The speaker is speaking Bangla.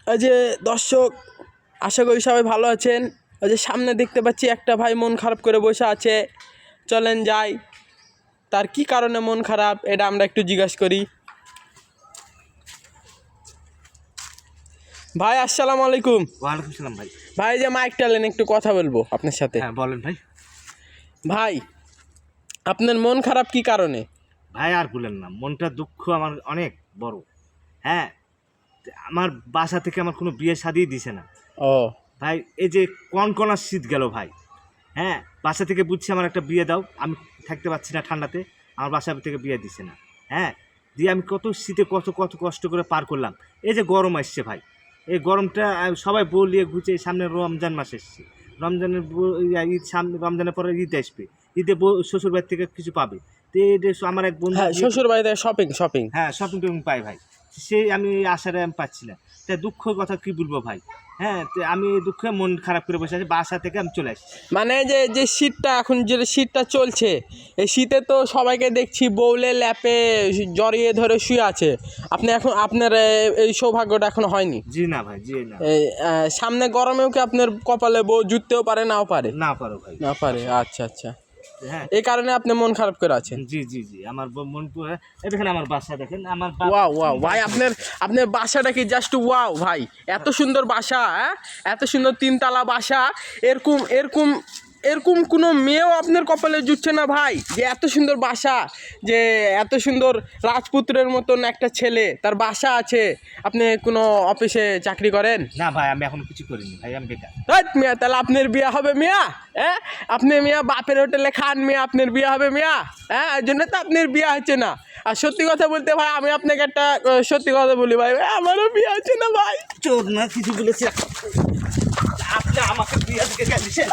এই যে দর্শক, আশা করি সবাই ভালো আছেন। ওই যে সামনে দেখতে পাচ্ছি একটা ভাই মন খারাপ করে বসে আছে, চলেন যাই তার কি কারণে মন খারাপ এটা আমরা একটু জিজ্ঞাসা করি। ভাই আসসালামু আলাইকুম। ওয়ালাইকুম সালাম ভাই। ভাই যে মাইকটা নেন, একটু কথা বলবো আপনার সাথে। হ্যাঁ বলেন ভাই। ভাই আপনার মন খারাপ কি কারণে? ভাই আর বলেন না, মনটা দুঃখ আমার অনেক বড়। হ্যাঁ, আমার বাসা থেকে আমার কোনো বিয়ে শাদিই দিছে না ও ভাই। এই যে কনকনা শীত গেল ভাই। হ্যাঁ, বাসা থেকে বুঝছি আমার একটা বিয়ে দাও, আমি থাকতে পারছি না ঠান্ডাতে, আমার বাসা থেকে বিয়ে দিছে না। হ্যাঁ, দিয়ে আমি কত শীতে কত কত কষ্ট করে পার করলাম। এই যে গরম আসছে ভাই, এই গরমটা সবাই বলিয়ে ঘুচে, সামনে রমজান মাস এসছে, রমজানের ঈদ সামনে, রমজানের পরে ঈদ আসবে, ঈদে শ্বশুর বাড়ি থেকে কিছু পাবে। তো এটা আমার এক বন্ধু, হ্যাঁ, শ্বশুর বাড়িতে শপিং। হ্যাঁ শপিং টপিং পাই ভাই, সেই আমি আশারে আমি পাচ্ছি না। তাই দুঃখের কথা কি বলবো ভাই। হ্যাঁ, তো আমি দুঃখে মন খারাপ করে বসে আছি, বাসা থেকে আমি চলে আসছি। মানে যে যে শীতটা এখন যে শীতটা চলছে, এই শীতে তো সবাইকে দেখছি বউলে ল্যাপে জড়িয়ে ধরে শুয়ে আছে। আপনি এখন আপনার এই সৌভাগ্যটা এখনো হয়নি? জি না ভাই, জি না। এই সামনে গরমেও কি আপনার কপালে বউ জুটতেও পারে, নাও পারে? না পারো ভাই, না পারে, আচ্ছা আচ্ছা। হ্যাঁ, এই কারণে আপনি মন খারাপ করে আছেন? জি জি জি। আমার মন দেখেন, আমার বাসা দেখেন, আমার ওয়াও ওয়াও ভাই, আপনার বাসাটা কি জাস্ট ওয়াও ভাই। এত সুন্দর বাসা, হ্যাঁ, এত সুন্দর তিনতলা বাসা। এরকম এরকম এরকম কোনো মেয়েও আপনার কপালে জুটছে না ভাই, যে এত সুন্দর বাসা, যে এত সুন্দর রাজপুত্রের মতন একটা ছেলে, তার বাসা আছে। আপনি কোনো অফিসে চাকরি করেন? না ভাই, আমি এখন কিছু করিনি ভাই, আমি বেকার। মিয়া, তাহলে আপনার বিয়ে হবে মিয়া? হ্যাঁ, আপনি মিয়া বাপের হোটেলে খান মিয়া, আপনার বিয়ে হবে মিয়া? হ্যাঁ, এই জন্য তো আপনার বিয়ে হচ্ছে না। আর সত্যি কথা বলতে ভাই, আমি আপনাকে একটা সত্যি কথা বলি ভাই, আমারও বিয়ে হচ্ছে না ভাই। চোর না কিছু বলেছি, আপনি আমাকে বিয়ে থেকে গেছেন।